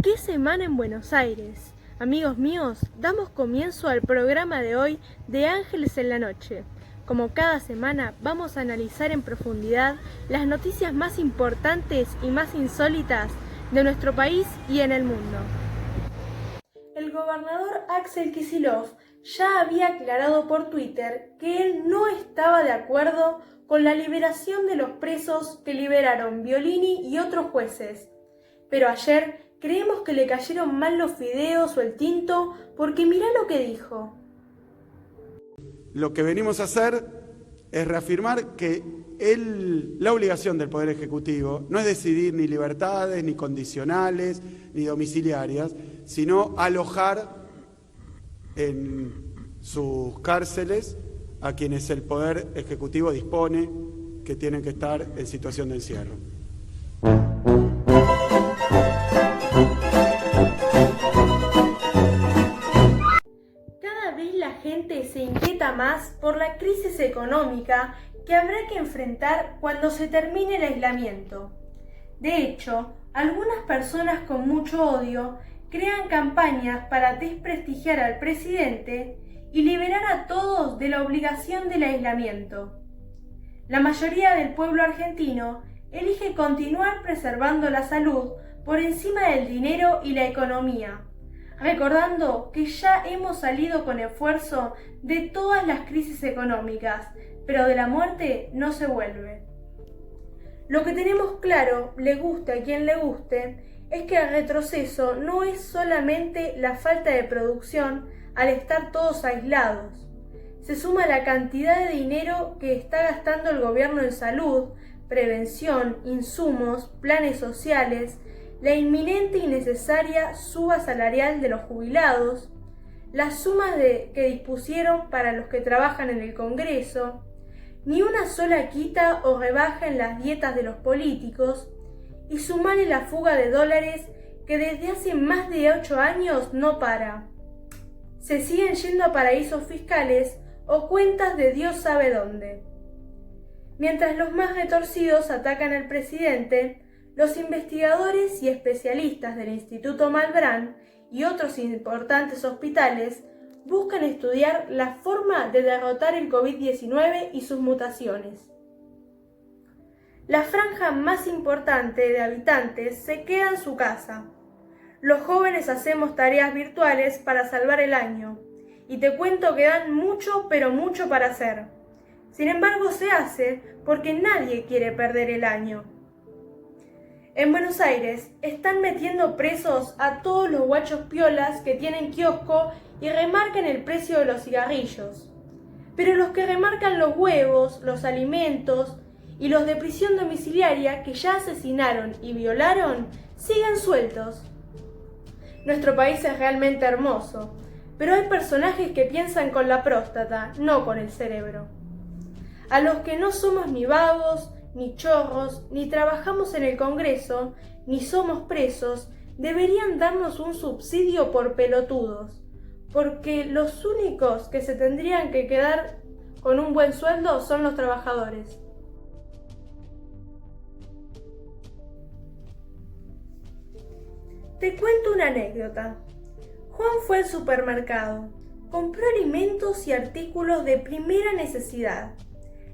¡Qué semana en Buenos Aires! Amigos míos, damos comienzo al programa de hoy de Ángeles en la Noche. Como cada semana, vamos a analizar en profundidad las noticias más importantes y más insólitas de nuestro país y en el mundo. El gobernador Axel Kicillof ya había aclarado por Twitter que él no estaba de acuerdo con la liberación de los presos que liberaron Violini y otros jueces. Pero ayer creemos que le cayeron mal los fideos o el tinto porque mirá lo que dijo. Lo que venimos a hacer es reafirmar que la obligación del Poder Ejecutivo no es decidir ni libertades, ni condicionales, ni domiciliarias, sino alojar en sus cárceles a quienes el Poder Ejecutivo dispone que tienen que estar en situación de encierro. Cada vez la gente se inquieta más por la crisis económica que habrá que enfrentar cuando se termine el aislamiento. De hecho, algunas personas con mucho odio crean campañas para desprestigiar al presidente y liberar a todos de la obligación del aislamiento. La mayoría del pueblo argentino elige continuar preservando la salud por encima del dinero y la economía, recordando que ya hemos salido con esfuerzo de todas las crisis económicas, pero de la muerte no se vuelve. Lo que tenemos claro, le guste a quien le guste, es que el retroceso no es solamente la falta de producción al estar todos aislados. Se suma la cantidad de dinero que está gastando el gobierno en salud, prevención, insumos, planes sociales, la inminente y necesaria suba salarial de los jubilados, las sumas que dispusieron para los que trabajan en el Congreso, ni una sola quita o rebaja en las dietas de los políticos, y sumarle la fuga de dólares que desde hace más de 8 años no para. Se siguen yendo a paraísos fiscales o cuentas de Dios sabe dónde. Mientras los más retorcidos atacan al presidente, los investigadores y especialistas del Instituto Malbrán y otros importantes hospitales buscan estudiar la forma de derrotar el COVID-19 y sus mutaciones. La franja más importante de habitantes se queda en su casa. Los jóvenes hacemos tareas virtuales para salvar el año, y te cuento que dan mucho, pero mucho para hacer. Sin embargo, se hace porque nadie quiere perder el año. En Buenos Aires están metiendo presos a todos los guachos piolas que tienen kiosco y remarcan el precio de los cigarrillos. Pero los que remarcan los huevos, los alimentos y los de prisión domiciliaria que ya asesinaron y violaron siguen sueltos. Nuestro país es realmente hermoso, pero hay personajes que piensan con la próstata, no con el cerebro. A los que no somos ni vagos, ni chorros, ni trabajamos en el Congreso, ni somos presos, deberían darnos un subsidio por pelotudos, porque los únicos que se tendrían que quedar con un buen sueldo son los trabajadores. Te cuento una anécdota. Juan fue al supermercado, compró alimentos y artículos de primera necesidad.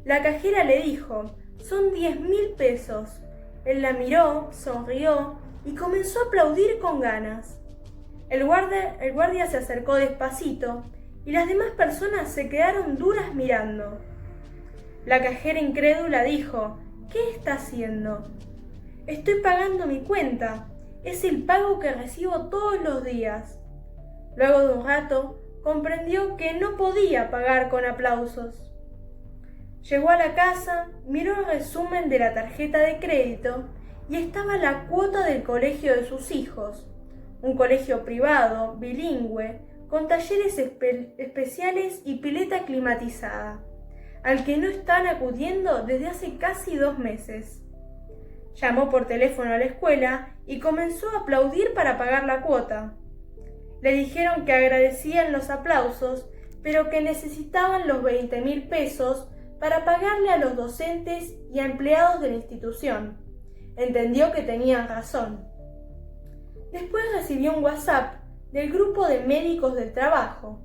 La cajera le dijo: son 10.000 pesos. Él la miró, sonrió y comenzó a aplaudir con ganas. El guardia se acercó despacito y las demás personas se quedaron duras mirando. La cajera incrédula dijo: ¿qué está haciendo? Estoy pagando mi cuenta. Es el pago que recibo todos los días. Luego de un rato, comprendió que no podía pagar con aplausos. Llegó a la casa, miró el resumen de la tarjeta de crédito y estaba la cuota del colegio de sus hijos, un colegio privado, bilingüe, con talleres especiales y pileta climatizada, al que no están acudiendo desde hace casi 2 meses. Llamó por teléfono a la escuela y comenzó a aplaudir para pagar la cuota. Le dijeron que agradecían los aplausos, pero que necesitaban los 20.000 pesos para pagarle a los docentes y a empleados de la institución. Entendió que tenían razón. Después recibió un WhatsApp del grupo de médicos del trabajo.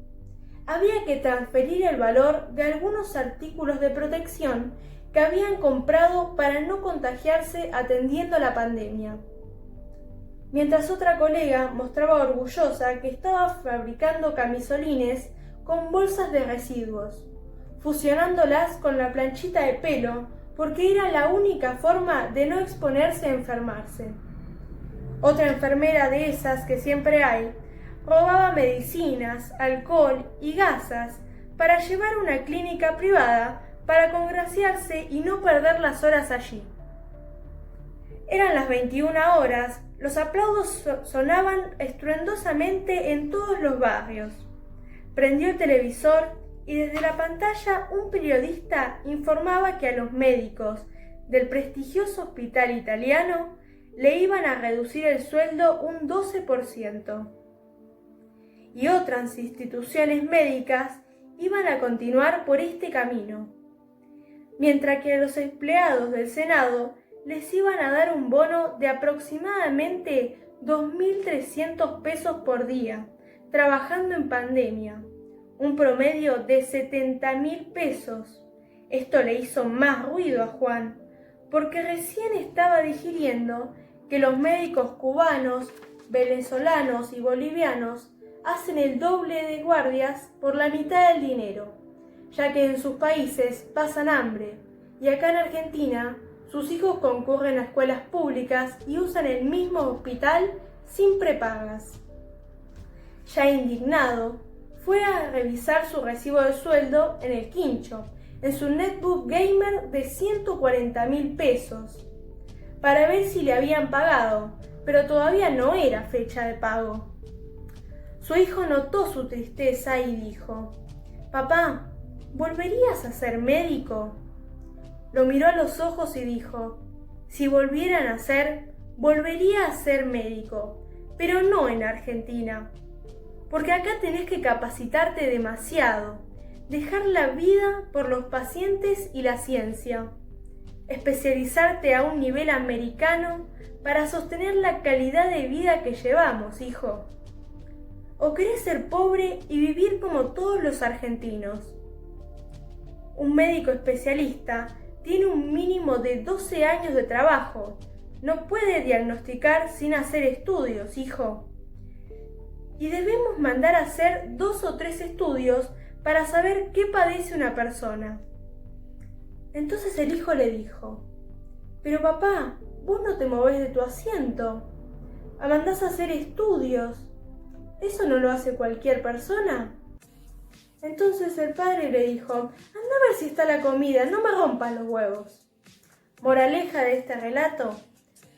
Había que transferir el valor de algunos artículos de protección que habían comprado para no contagiarse atendiendo la pandemia. Mientras otra colega mostraba orgullosa que estaba fabricando camisolines con bolsas de residuos, fusionándolas con la planchita de pelo porque era la única forma de no exponerse a enfermarse. Otra enfermera de esas que siempre hay, robaba medicinas, alcohol y gasas para llevar a una clínica privada para congraciarse y no perder las horas allí. Eran las 21 horas, los aplausos sonaban estruendosamente en todos los barrios. Prendió el televisor y desde la pantalla un periodista informaba que a los médicos del prestigioso hospital italiano le iban a reducir el sueldo un 12%. Y otras instituciones médicas iban a continuar por este camino, mientras que a los empleados del Senado les iban a dar un bono de aproximadamente 2.300 pesos por día, trabajando en pandemia, un promedio de 70.000 pesos. Esto le hizo más ruido a Juan, porque recién estaba digiriendo que los médicos cubanos, venezolanos y bolivianos hacen el doble de guardias por la mitad del dinero, ya que en sus países pasan hambre, y acá en Argentina sus hijos concurren a escuelas públicas y usan el mismo hospital sin prepagas. Ya indignado, fue a revisar su recibo de sueldo en el quincho, en su netbook gamer de 140.000 pesos, para ver si le habían pagado, pero todavía no era fecha de pago. Su hijo notó su tristeza y dijo: «Papá, ¿volverías a ser médico?». Lo miró a los ojos y dijo: «Si volviera a nacer, volvería a ser médico, pero no en Argentina, porque acá tenés que capacitarte demasiado, dejar la vida por los pacientes y la ciencia, especializarte a un nivel americano para sostener la calidad de vida que llevamos, hijo. ¿O querés ser pobre y vivir como todos los argentinos?». Un médico especialista tiene un mínimo de 12 años de trabajo. No puede diagnosticar sin hacer estudios, hijo. Y debemos mandar a hacer 2 o 3 estudios para saber qué padece una persona. Entonces el hijo le dijo: «Pero papá, vos no te movés de tu asiento. Mandás a hacer estudios. ¿Eso no lo hace cualquier persona?». Entonces el padre le dijo: «Anda a ver si está la comida, no me rompas los huevos». Moraleja de este relato: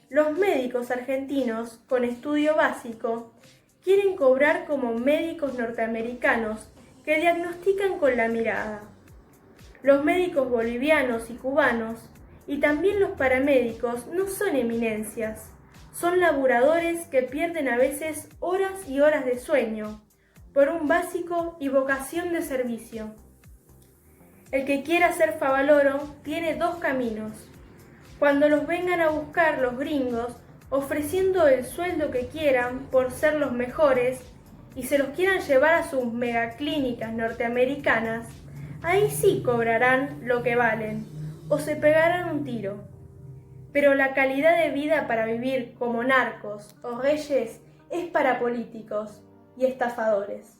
los médicos argentinos con estudio básico quieren cobrar como médicos norteamericanos que diagnostican con la mirada. Los médicos bolivianos y cubanos, y también los paramédicos, no son eminencias. Son laburadores que pierden a veces horas y horas de sueño por un básico y vocación de servicio. El que quiera ser favaloro tiene 2 caminos. Cuando los vengan a buscar los gringos ofreciendo el sueldo que quieran por ser los mejores y se los quieran llevar a sus megaclínicas norteamericanas, ahí sí cobrarán lo que valen o se pegarán un tiro. Pero la calidad de vida para vivir como narcos o reyes es para políticos y estafadores.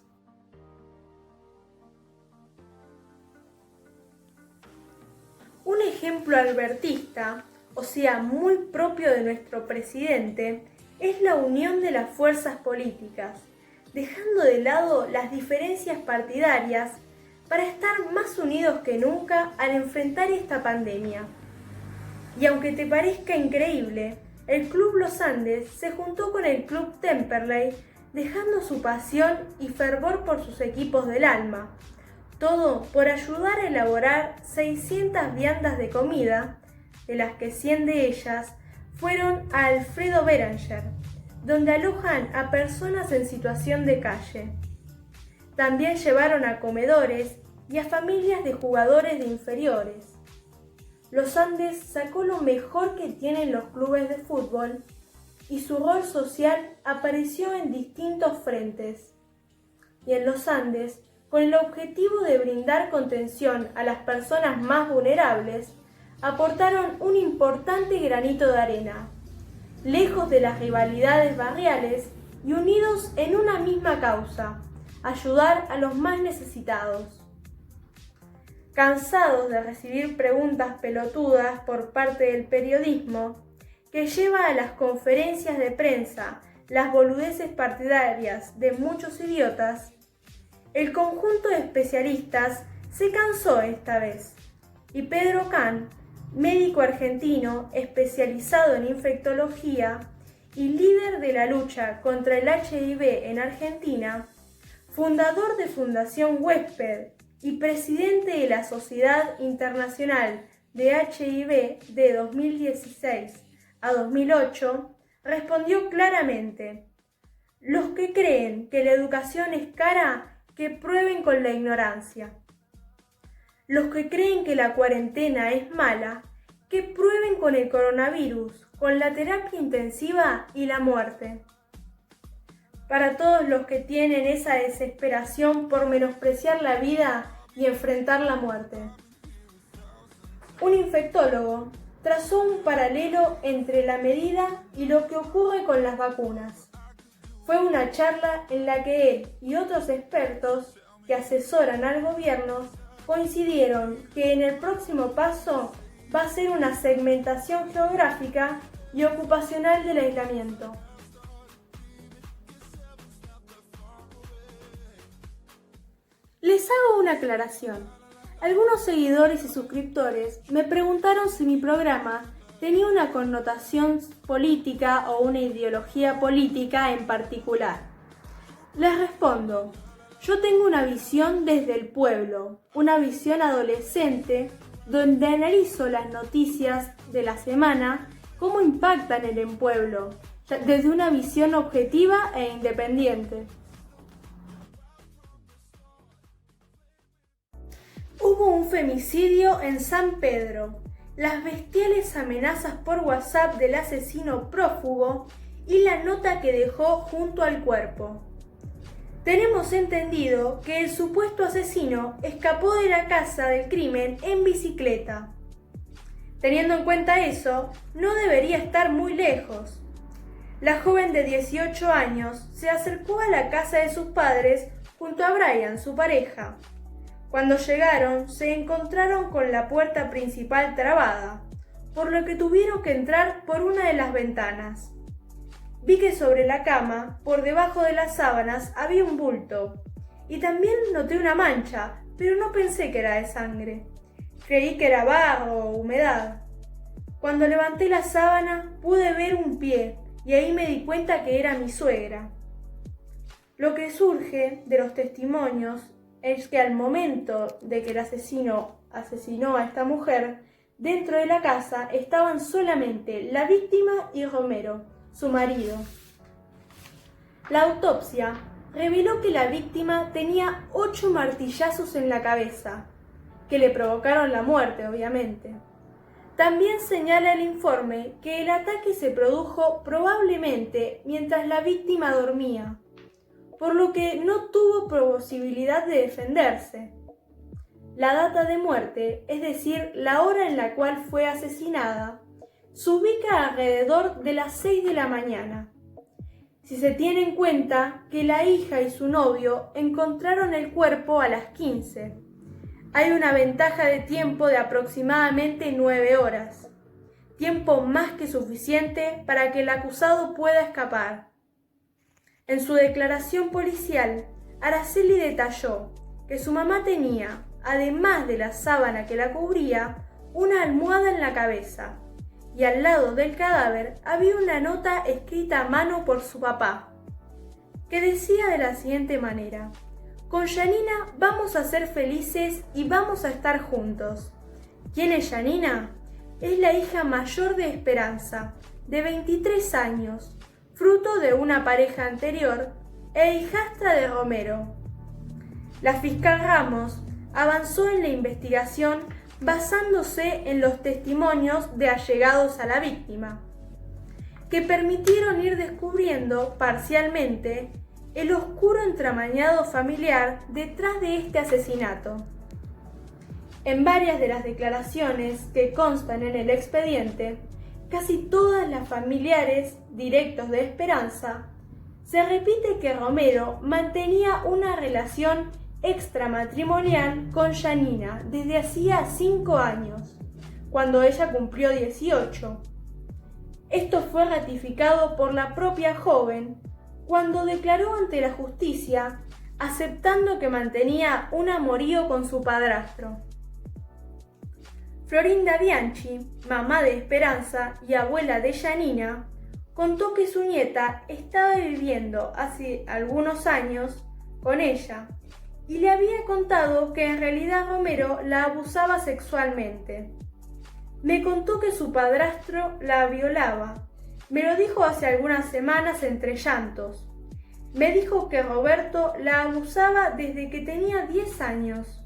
Un ejemplo albertista, o sea, muy propio de nuestro presidente, es la unión de las fuerzas políticas, dejando de lado las diferencias partidarias para estar más unidos que nunca al enfrentar esta pandemia. Y aunque te parezca increíble, el Club Los Andes se juntó con el Club Temperley, dejando su pasión y fervor por sus equipos del alma, todo por ayudar a elaborar 600 viandas de comida, de las que 100 de ellas fueron a Alfredo Beranger, donde alojan a personas en situación de calle. También llevaron a comedores y a familias de jugadores de inferiores. Los Andes sacó lo mejor que tienen los clubes de fútbol y su rol social apareció en distintos frentes. Y en los Andes, con el objetivo de brindar contención a las personas más vulnerables, aportaron un importante granito de arena, lejos de las rivalidades barriales y unidos en una misma causa: ayudar a los más necesitados. Cansados de recibir preguntas pelotudas por parte del periodismo, que lleva a las conferencias de prensa las boludeces partidarias de muchos idiotas, el conjunto de especialistas se cansó esta vez, y Pedro Can, médico argentino especializado en infectología y líder de la lucha contra el HIV en Argentina, fundador de Fundación Huésped y presidente de la Sociedad Internacional de HIV de 2016 a 2008, respondió claramente: los que creen que la educación es cara, que prueben con la ignorancia. Los que creen que la cuarentena es mala, que prueben con el coronavirus, con la terapia intensiva y la muerte. Para todos los que tienen esa desesperación por menospreciar la vida y enfrentar la muerte. Un infectólogo trazó un paralelo entre la medida y lo que ocurre con las vacunas. Fue una charla en la que él y otros expertos que asesoran al gobierno coincidieron que en el próximo paso va a ser una segmentación geográfica y ocupacional del aislamiento. Les hago una aclaración. Algunos seguidores y suscriptores me preguntaron si mi programa tenía una connotación política o una ideología política en particular. Les respondo: yo tengo una visión desde el pueblo, una visión adolescente, donde analizo las noticias de la semana, cómo impactan en el pueblo, desde una visión objetiva e independiente. Hubo un femicidio en San Pedro. Las bestiales amenazas por WhatsApp del asesino prófugo y la nota que dejó junto al cuerpo. Tenemos entendido que el supuesto asesino escapó de la casa del crimen en bicicleta. Teniendo en cuenta eso, no debería estar muy lejos. La joven de 18 años se acercó a la casa de sus padres junto a Brian, su pareja. Cuando llegaron, se encontraron con la puerta principal trabada, por lo que tuvieron que entrar por una de las ventanas. Vi que sobre la cama, por debajo de las sábanas, había un bulto, y también noté una mancha, pero no pensé que era de sangre. Creí que era barro o humedad. Cuando levanté la sábana, pude ver un pie, y ahí me di cuenta que era mi suegra. Lo que surge de los testimonios es que al momento de que el asesino asesinó a esta mujer, dentro de la casa estaban solamente la víctima y Romero, su marido. La autopsia reveló que la víctima tenía 8 martillazos en la cabeza, que le provocaron la muerte, obviamente. También señala el informe que el ataque se produjo probablemente mientras la víctima dormía, por lo que no tuvo posibilidad de defenderse. La data de muerte, es decir, la hora en la cual fue asesinada, se ubica alrededor de las 6 de la mañana. Si se tiene en cuenta que la hija y su novio encontraron el cuerpo a las 15. Hay una ventaja de tiempo de aproximadamente 9 horas, tiempo más que suficiente para que el acusado pueda escapar. En su declaración policial, Araceli detalló que su mamá tenía, además de la sábana que la cubría, una almohada en la cabeza, y al lado del cadáver había una nota escrita a mano por su papá, que decía de la siguiente manera: con Janina vamos a ser felices y vamos a estar juntos. ¿Quién es Janina? Es la hija mayor de Esperanza, de 23 años, fruto de una pareja anterior e hijastra de Romero. La fiscal Ramos avanzó en la investigación basándose en los testimonios de allegados a la víctima. que permitieron ir descubriendo parcialmente el oscuro entramañado familiar detrás de este asesinato. En varias de las declaraciones que constan en el expediente, casi todas las familiares directos de Esperanza, se repite que Romero mantenía una relación extramatrimonial con Janina desde hacía 5 años, cuando ella cumplió 18. Esto fue ratificado por la propia joven cuando declaró ante la justicia, aceptando que mantenía un amorío con su padrastro. Florinda Bianchi, mamá de Esperanza y abuela de Janina, contó que su nieta estaba viviendo hace algunos años con ella y le había contado que en realidad Romero la abusaba sexualmente. Me contó que su padrastro la violaba. Me lo dijo hace algunas semanas entre llantos. Me dijo que Roberto la abusaba desde que tenía 10 años.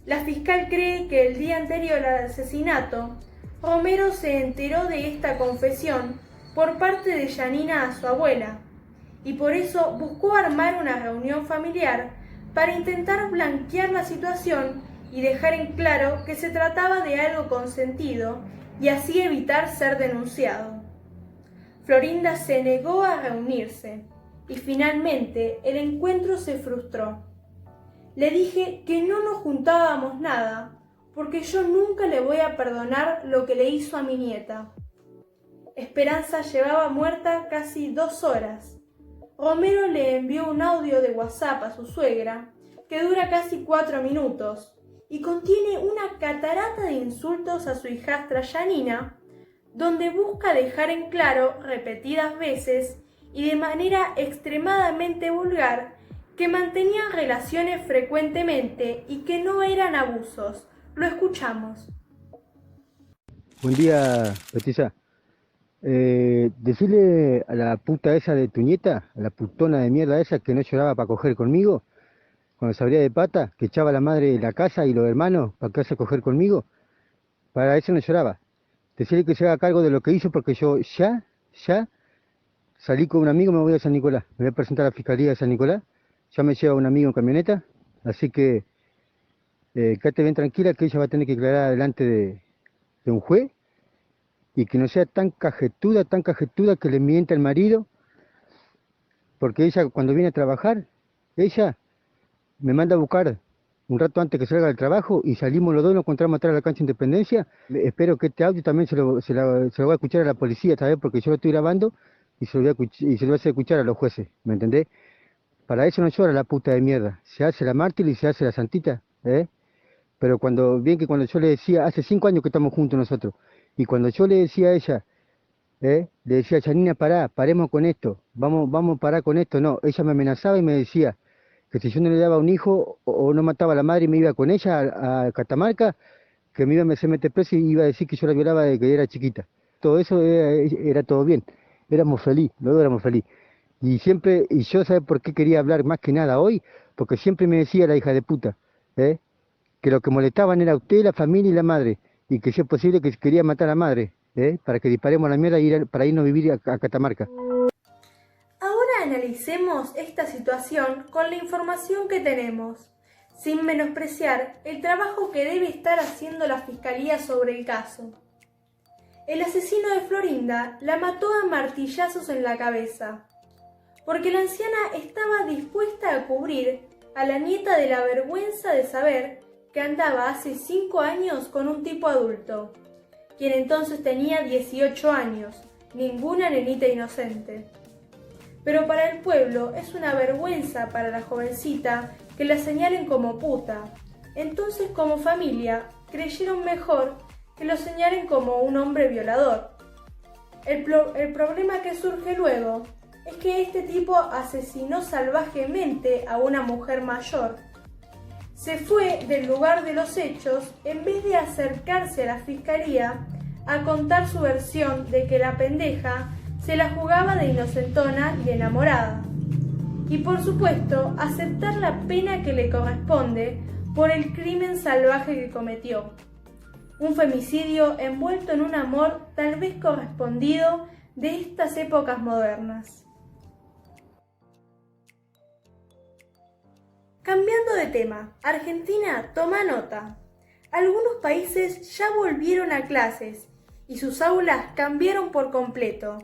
La fiscal cree que el día anterior al asesinato, Romero se enteró de esta confesión por parte de Janina a su abuela, y por eso buscó armar una reunión familiar para intentar blanquear la situación y dejar en claro que se trataba de algo consentido y así evitar ser denunciado. Florinda se negó a reunirse y finalmente el encuentro se frustró. Le dije que no nos juntábamos nada porque yo nunca le voy a perdonar lo que le hizo a mi nieta. Esperanza llevaba muerta casi 2 horas. Romero le envió un audio de WhatsApp a su suegra que dura casi 4 minutos y contiene una catarata de insultos a su hijastra Janina, donde busca dejar en claro repetidas veces y de manera extremadamente vulgar que mantenían relaciones frecuentemente y que no eran abusos. Lo escuchamos. Buen día, Petiza. Decirle a la puta esa de tu nieta, a la putona de mierda esa que no lloraba para coger conmigo, cuando se abría de pata, que echaba a la madre de la casa y los hermanos para que a coger conmigo, para eso no lloraba. Decirle que se haga cargo de lo que hizo porque yo ya salí con un amigo, me voy a San Nicolás, me voy a presentar a la Fiscalía de San Nicolás, ya me lleva un amigo en camioneta, así que quédate bien tranquila que ella va a tener que declarar delante de un juez y que no sea tan cajetuda que le mienta al marido, porque ella cuando viene a trabajar, ella me manda a buscar un rato antes que salga del trabajo y salimos los dos y nos encontramos atrás de la cancha Independencia. Espero que este audio también se lo voy a escuchar a la policía, ¿sabes? Porque yo lo estoy grabando y se lo voy a hacer escuchar a los jueces, ¿me entendés? Para eso no llora la puta de mierda, se hace la mártir y se hace la santita, ¿eh? Pero cuando yo le decía, hace 5 años que estamos juntos nosotros, y cuando yo le decía a ella, le decía, Janina, paremos con esto, vamos a parar con esto, no, ella me amenazaba y me decía que si yo no le daba un hijo o no mataba a la madre y me iba con ella a Catamarca, que me iba a hacer meter preso y iba a decir que yo la violaba desde que era chiquita. Todo eso era todo bien, éramos felices, los dos éramos felices. Y yo, ¿sabe por qué quería hablar más que nada hoy? Porque siempre me decía la hija de puta, que lo que molestaban era usted, la familia y la madre, y que si es posible que quería matar a la madre, para que disparemos a la mierda para irnos a vivir a Catamarca. Ahora analicemos esta situación con la información que tenemos, sin menospreciar el trabajo que debe estar haciendo la Fiscalía sobre el caso. El asesino de Florinda la mató a martillazos en la cabeza, porque la anciana estaba dispuesta a cubrir a la nieta de la vergüenza de saber que andaba hace 5 años con un tipo adulto, quien entonces tenía 18 años, ninguna nenita inocente. Pero para el pueblo es una vergüenza para la jovencita que la señalen como puta. Entonces, como familia, creyeron mejor que lo señalen como un hombre violador. El problema que surge luego es que este tipo asesinó salvajemente a una mujer mayor. Se fue del lugar de los hechos en vez de acercarse a la fiscalía a contar su versión de que la pendeja se la jugaba de inocentona y enamorada. Y por supuesto, aceptar la pena que le corresponde por el crimen salvaje que cometió. Un femicidio envuelto en un amor tal vez correspondido de estas épocas modernas. Cambiando de tema, Argentina toma nota. Algunos países ya volvieron a clases y sus aulas cambiaron por completo.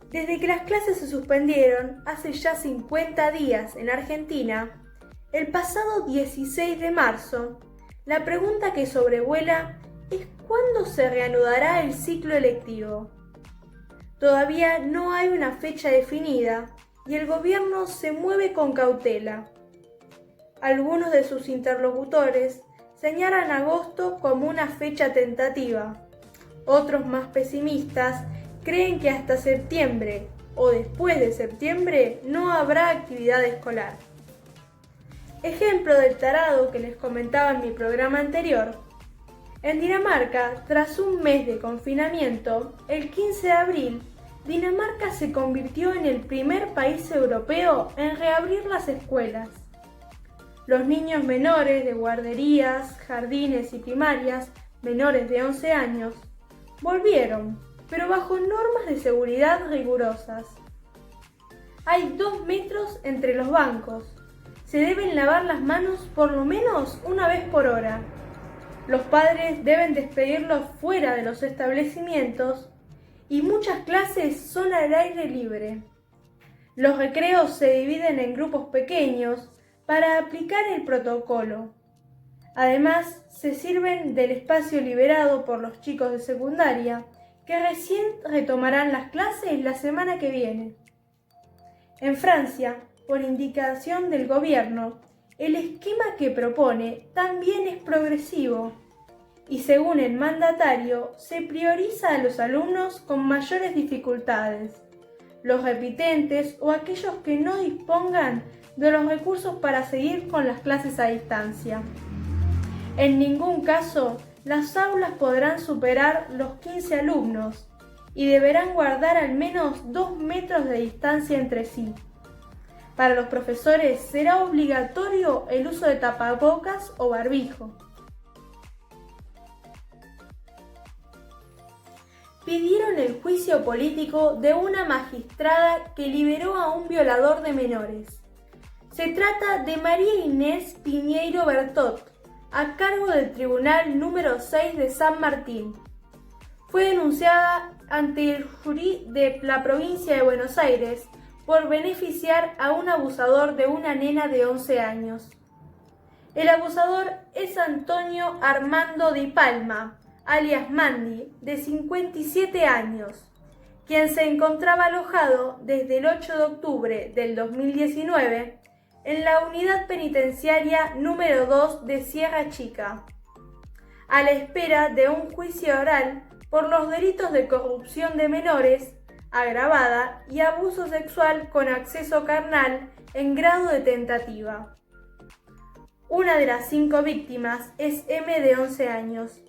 Desde que las clases se suspendieron hace ya 50 días en Argentina, el pasado 16 de marzo, la pregunta que sobrevuela es ¿cuándo se reanudará el ciclo electivo? Todavía no hay una fecha definida y el gobierno se mueve con cautela. Algunos de sus interlocutores señalan agosto como una fecha tentativa. Otros más pesimistas creen que hasta septiembre o después de septiembre no habrá actividad escolar. Ejemplo del tarado que les comentaba en mi programa anterior. En Dinamarca, tras un mes de confinamiento, el 15 de abril, Dinamarca se convirtió en el primer país europeo en reabrir las escuelas. Los niños menores de guarderías, jardines y primarias, menores de 11 años, volvieron, pero bajo normas de seguridad rigurosas. Hay 2 metros entre los bancos. Se deben lavar las manos por lo menos una vez por hora. Los padres deben despedirlos fuera de los establecimientos y muchas clases son al aire libre. Los recreos se dividen en grupos pequeños para aplicar el protocolo. Además, se sirven del espacio liberado por los chicos de secundaria, que recién retomarán las clases la semana que viene. En Francia, por indicación del gobierno, el esquema que propone también es progresivo y según el mandatario se prioriza a los alumnos con mayores dificultades, los repitentes o aquellos que no dispongan de los recursos para seguir con las clases a distancia. En ningún caso, las aulas podrán superar los 15 alumnos y deberán guardar al menos 2 metros de distancia entre sí. Para los profesores será obligatorio el uso de tapabocas o barbijo. Pidieron el juicio político de una magistrada que liberó a un violador de menores. Se trata de María Inés Piñeiro Bertot, a cargo del Tribunal número 6 de San Martín. Fue denunciada ante el jurí de la provincia de Buenos Aires por beneficiar a un abusador de una nena de 11 años. El abusador es Antonio Armando Di Palma, alias Mandy, de 57 años, quien se encontraba alojado desde el 8 de octubre del 2019 en la unidad penitenciaria número 2 de Sierra Chica, a la espera de un juicio oral por los delitos de corrupción de menores agravada y abuso sexual con acceso carnal en grado de tentativa. Una de las 5 víctimas es M de 11 años,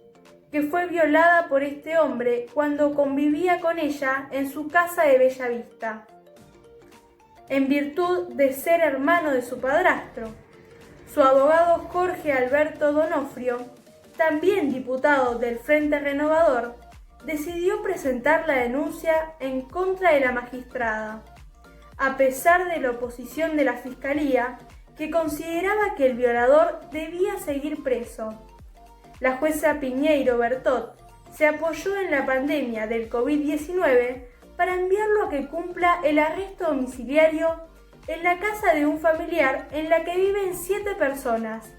que fue violada por este hombre cuando convivía con ella en su casa de Bellavista, en virtud de ser hermano de su padrastro. Su abogado Jorge Alberto Donofrio, también diputado del Frente Renovador, decidió presentar la denuncia en contra de la magistrada, a pesar de la oposición de la Fiscalía, que consideraba que el violador debía seguir preso. La jueza Piñeiro Bertot se apoyó en la pandemia del COVID-19 para enviarlo a que cumpla el arresto domiciliario en la casa de un familiar en la que viven 7 personas,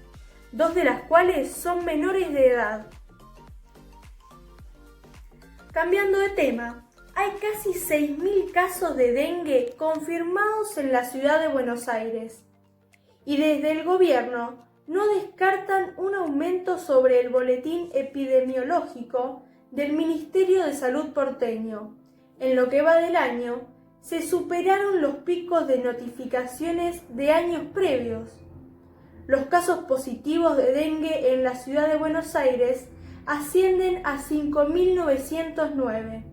2 de las cuales son menores de edad. Cambiando de tema, hay casi 6.000 casos de dengue confirmados en la ciudad de Buenos Aires y desde el gobierno no descartan un aumento sobre el boletín epidemiológico del Ministerio de Salud porteño. En lo que va del año, se superaron los picos de notificaciones de años previos. Los casos positivos de dengue en la ciudad de Buenos Aires ascienden a 5.909,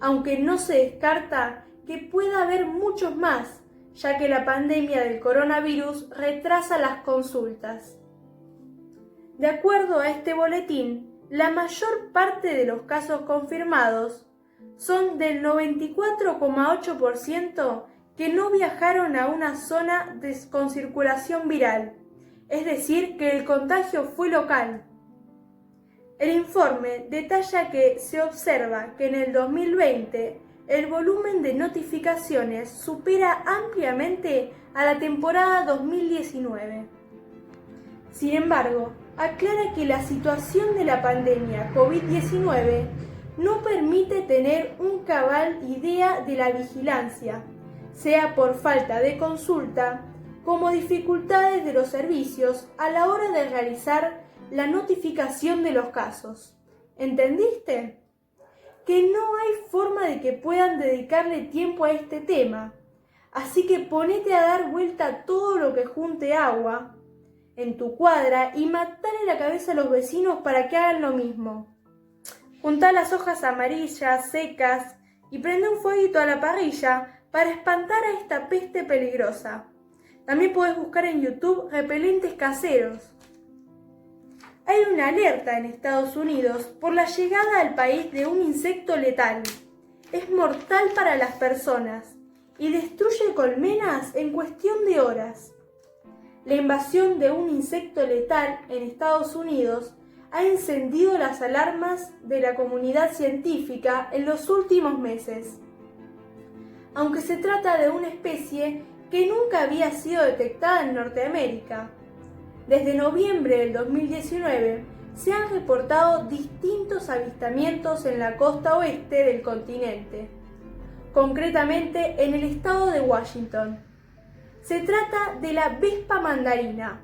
aunque no se descarta que pueda haber muchos más, ya que la pandemia del coronavirus retrasa las consultas. De acuerdo a este boletín, la mayor parte de los casos confirmados son del 94,8% que no viajaron a una zona con circulación viral, es decir, que el contagio fue local. El informe detalla que se observa que en el 2020 el volumen de notificaciones supera ampliamente a la temporada 2019. Sin embargo, aclara que la situación de la pandemia COVID-19 no permite tener una cabal idea de la vigilancia, sea por falta de consulta, como dificultades de los servicios a la hora de realizar la notificación de los casos. ¿Entendiste? Que no hay forma de que puedan dedicarle tiempo a este tema, así que ponete a dar vuelta todo lo que junte agua en tu cuadra y matale la cabeza a los vecinos para que hagan lo mismo. Juntá las hojas amarillas, secas, y prende un fueguito a la parrilla para espantar a esta peste peligrosa. También podés buscar en YouTube repelentes caseros. Hay una alerta en Estados Unidos por la llegada al país de un insecto letal. Es mortal para las personas y destruye colmenas en cuestión de horas. La invasión de un insecto letal en Estados Unidos ha encendido las alarmas de la comunidad científica en los últimos meses. Aunque se trata de una especie que nunca había sido detectada en Norteamérica. Desde noviembre del 2019 se han reportado distintos avistamientos en la costa oeste del continente, concretamente en el estado de Washington. Se trata de la vespa mandarina,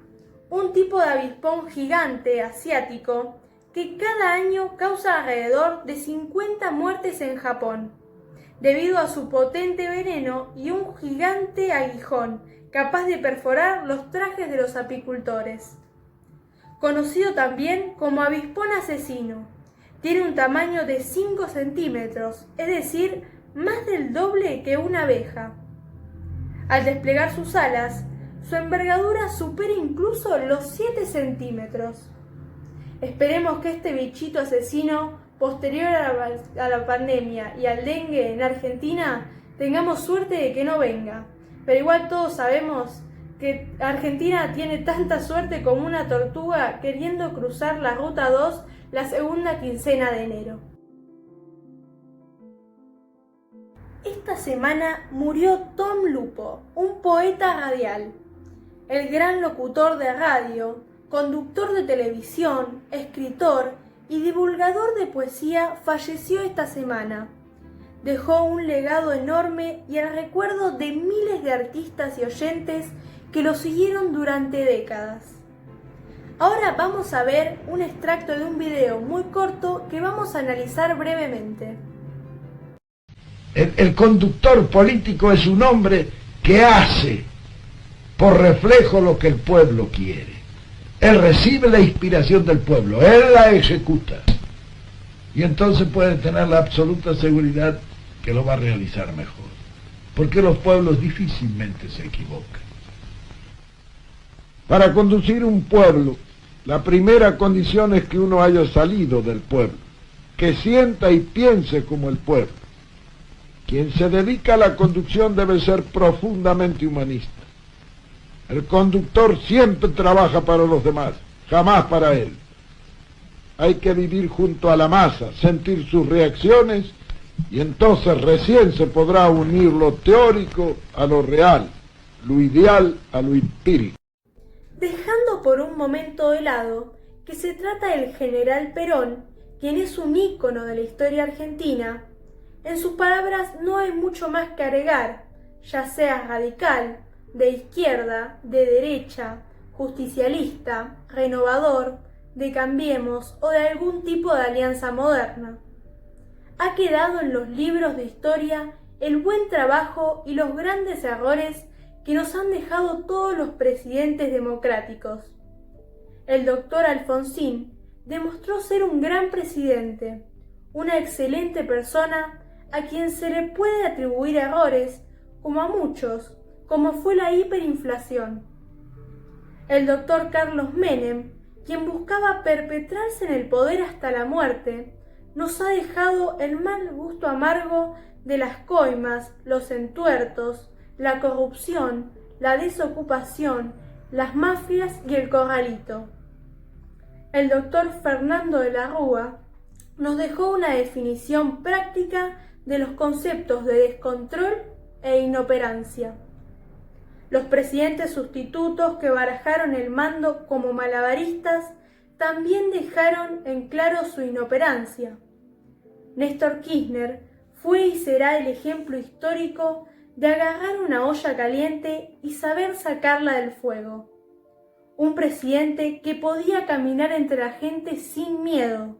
un tipo de avispón gigante asiático que cada año causa alrededor de 50 muertes en Japón, debido a su potente veneno y un gigante aguijón capaz de perforar los trajes de los apicultores. Conocido también como avispón asesino, tiene un tamaño de 5 centímetros, es decir, más del doble que una abeja. Al desplegar sus alas, su envergadura supera incluso los 7 centímetros. Esperemos que este bichito asesino, posterior a la pandemia y al dengue en Argentina, tengamos suerte de que no venga. Pero igual todos sabemos que Argentina tiene tanta suerte como una tortuga queriendo cruzar la Ruta 2 la segunda quincena de enero. Esta semana murió Tom Lupo, un poeta radial. El gran locutor de radio, conductor de televisión, escritor y divulgador de poesía falleció esta semana. Dejó un legado enorme y el recuerdo de miles de artistas y oyentes que lo siguieron durante décadas. Ahora vamos a ver un extracto de un video muy corto que vamos a analizar brevemente. El conductor político es un hombre que hace por reflejo lo que el pueblo quiere. Él recibe la inspiración del pueblo, él la ejecuta. Y entonces puede tener la absoluta seguridad que lo va a realizar mejor. Porque los pueblos difícilmente se equivocan. Para conducir un pueblo, la primera condición es que uno haya salido del pueblo, que sienta y piense como el pueblo. Quien se dedica a la conducción debe ser profundamente humanista. El conductor siempre trabaja para los demás, jamás para él. Hay que vivir junto a la masa, sentir sus reacciones, y entonces recién se podrá unir lo teórico a lo real, lo ideal a lo empírico. Dejando por un momento de lado que se trata del general Perón, quien es un ícono de la historia argentina, en sus palabras no hay mucho más que agregar, ya sea radical, de izquierda, de derecha, justicialista, renovador, de Cambiemos o de algún tipo de alianza moderna. Ha quedado en los libros de historia el buen trabajo y los grandes errores que nos han dejado todos los presidentes democráticos. El doctor Alfonsín demostró ser un gran presidente, una excelente persona a quien se le puede atribuir errores, como a muchos, como fue la hiperinflación. El doctor Carlos Menem, quien buscaba perpetrarse en el poder hasta la muerte, nos ha dejado el mal gusto amargo de las coimas, los entuertos, la corrupción, la desocupación, las mafias y el corralito. El doctor Fernando de la Rúa nos dejó una definición práctica de los conceptos de descontrol e inoperancia. Los presidentes sustitutos que barajaron el mando como malabaristas también dejaron en claro su inoperancia. Néstor Kirchner fue y será el ejemplo histórico de agarrar una olla caliente y saber sacarla del fuego. Un presidente que podía caminar entre la gente sin miedo.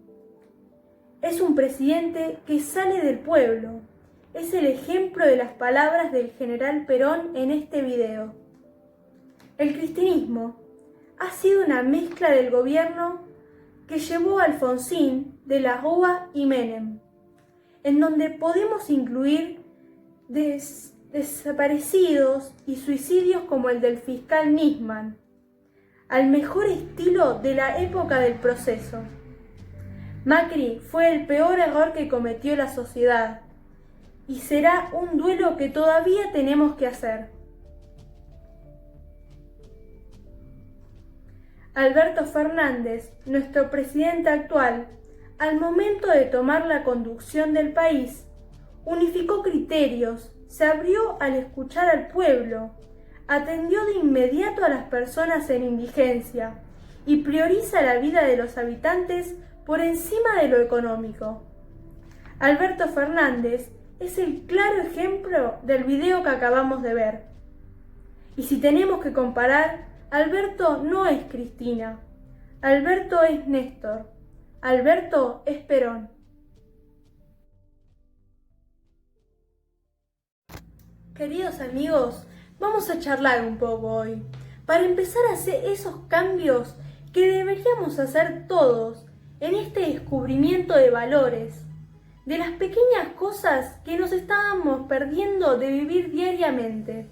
Es un presidente que sale del pueblo. Es el ejemplo de las palabras del general Perón en este video. El cristianismo ha sido una mezcla del gobierno que llevó a Alfonsín, de la Rúa y Menem, en donde podemos incluir desaparecidos y suicidios como el del fiscal Nisman, al mejor estilo de la época del proceso. Macri fue el peor error que cometió la sociedad y será un duelo que todavía tenemos que hacer. Alberto Fernández, nuestro presidente actual, al momento de tomar la conducción del país, unificó criterios, se abrió al escuchar al pueblo, atendió de inmediato a las personas en indigencia y prioriza la vida de los habitantes por encima de lo económico. Alberto Fernández es el claro ejemplo del video que acabamos de ver. Y si tenemos que comparar, Alberto no es Cristina, Alberto es Néstor, Alberto es Perón. Queridos amigos, vamos a charlar un poco hoy, para empezar a hacer esos cambios que deberíamos hacer todos en este descubrimiento de valores, de las pequeñas cosas que nos estábamos perdiendo de vivir diariamente.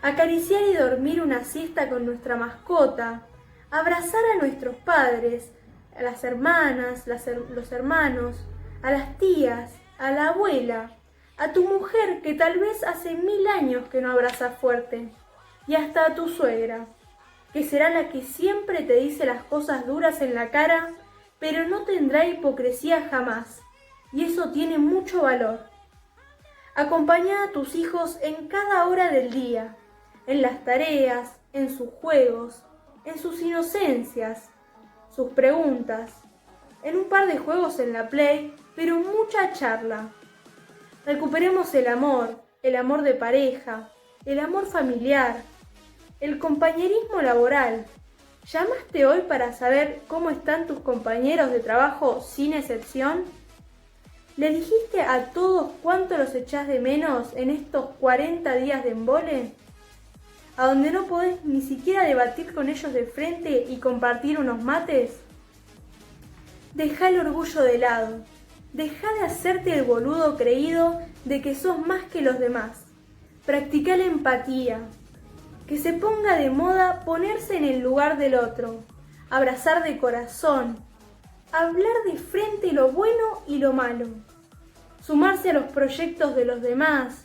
Acariciar y dormir una siesta con nuestra mascota, abrazar a nuestros padres, a las hermanas, los hermanos, a las tías, a la abuela, a tu mujer que tal vez hace 1000 años que no abrazas fuerte, y hasta a tu suegra, que será la que siempre te dice las cosas duras en la cara, pero no tendrá hipocresía jamás, y eso tiene mucho valor. Acompaña a tus hijos en cada hora del día, en las tareas, en sus juegos, en sus inocencias, sus preguntas, en un par de juegos en la Play, pero mucha charla. Recuperemos el amor de pareja, el amor familiar, el compañerismo laboral. ¿Llamaste hoy para saber cómo están tus compañeros de trabajo sin excepción? ¿Le dijiste a todos cuánto los echás de menos en estos 40 días de embole? ¿A donde no podés ni siquiera debatir con ellos de frente y compartir unos mates? Dejá el orgullo de lado. Dejá de hacerte el boludo creído de que sos más que los demás. Practicá la empatía. Que se ponga de moda ponerse en el lugar del otro. Abrazar de corazón. Hablar de frente lo bueno y lo malo. Sumarse a los proyectos de los demás.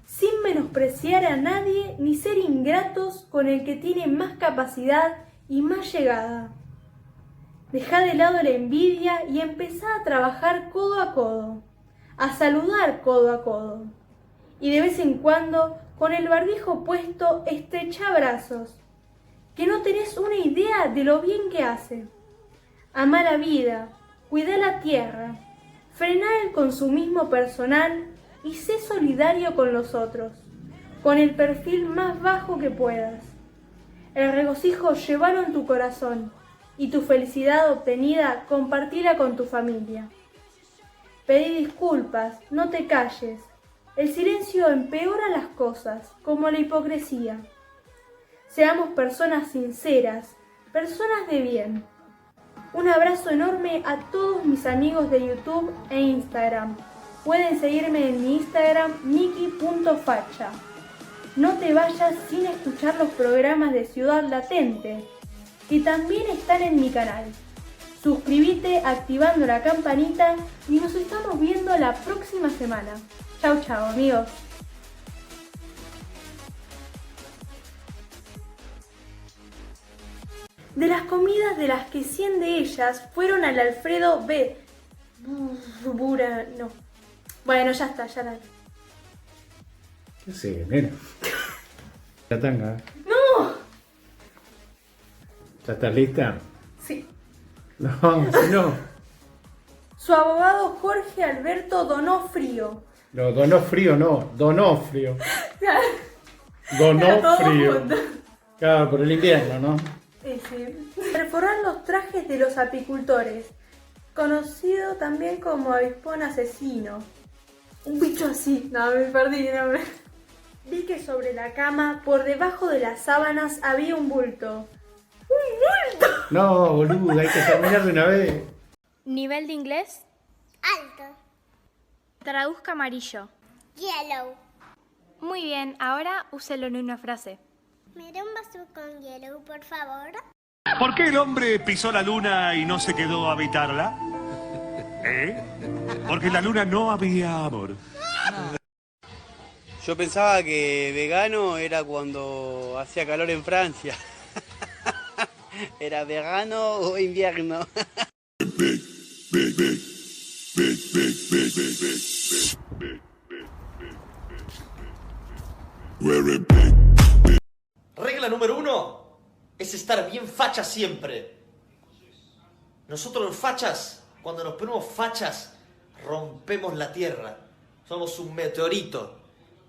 Sin menospreciar a nadie ni ser ingratos con el que tiene más capacidad y más llegada. Dejá de lado la envidia y empezá a trabajar codo a codo, a saludar codo a codo. Y de vez en cuando, con el barbijo puesto, estrechá brazos, que no tenés una idea de lo bien que hace. Amá la vida, cuidá la tierra, frená el consumismo personal y sé solidario con los otros, con el perfil más bajo que puedas. El regocijo llévalo en tu corazón y tu felicidad obtenida compartila con tu familia. Pedí disculpas, no te calles. El silencio empeora las cosas, como la hipocresía. Seamos personas sinceras, personas de bien. Un abrazo enorme a todos mis amigos de YouTube e Instagram. Pueden seguirme en mi Instagram, miki.facha. No te vayas sin escuchar los programas de Ciudad Latente, que también están en mi canal. suscríbete activando la campanita y nos estamos viendo la próxima semana. Chau, chau, amigos. De las comidas de las que 100 de ellas fueron al Alfredo B. Bura, no. Bueno, ya está, ya la... ¿Qué sé, nena? La tanga. ¡No! ¿Ya estás lista? Sí. No, si no. Su abogado Jorge Alberto Donofrio. No, Donofrio no, Donofrio. Era Donofrio. todo junto. Claro, por el invierno, ¿no? Sí. Perforar los trajes de los apicultores, conocido también como avispón asesino. Un bicho así. No, me perdí. No. Vi que sobre la cama, por debajo de las sábanas, había un bulto. ¡Un bulto! No, boludo, hay que terminar de una vez. Nivel de inglés. Alto. Traduzca amarillo. Yellow. Muy bien, ahora úselo en una frase. ¿Me da un vaso con yellow, por favor? ¿Por qué el hombre pisó la luna y no se quedó a habitarla? ¿Eh? Porque en la luna no había amor. Yo pensaba que vegano era cuando hacía calor en Francia. ¿Era vegano o invierno? Regla número 1 es estar bien facha siempre. Nosotros los fachas, cuando nos ponemos fachas, rompemos la tierra. Somos un meteorito.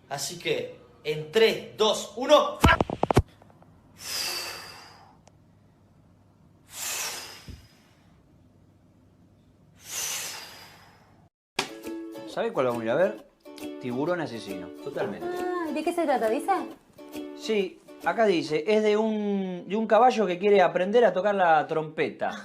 Así que, en 3, 2, 1... ¿Sabe cuál vamos a ir a ver? Tiburón asesino, totalmente. ¿De qué se trata, dice? Sí, acá dice, es de un caballo que quiere aprender a tocar la trompeta.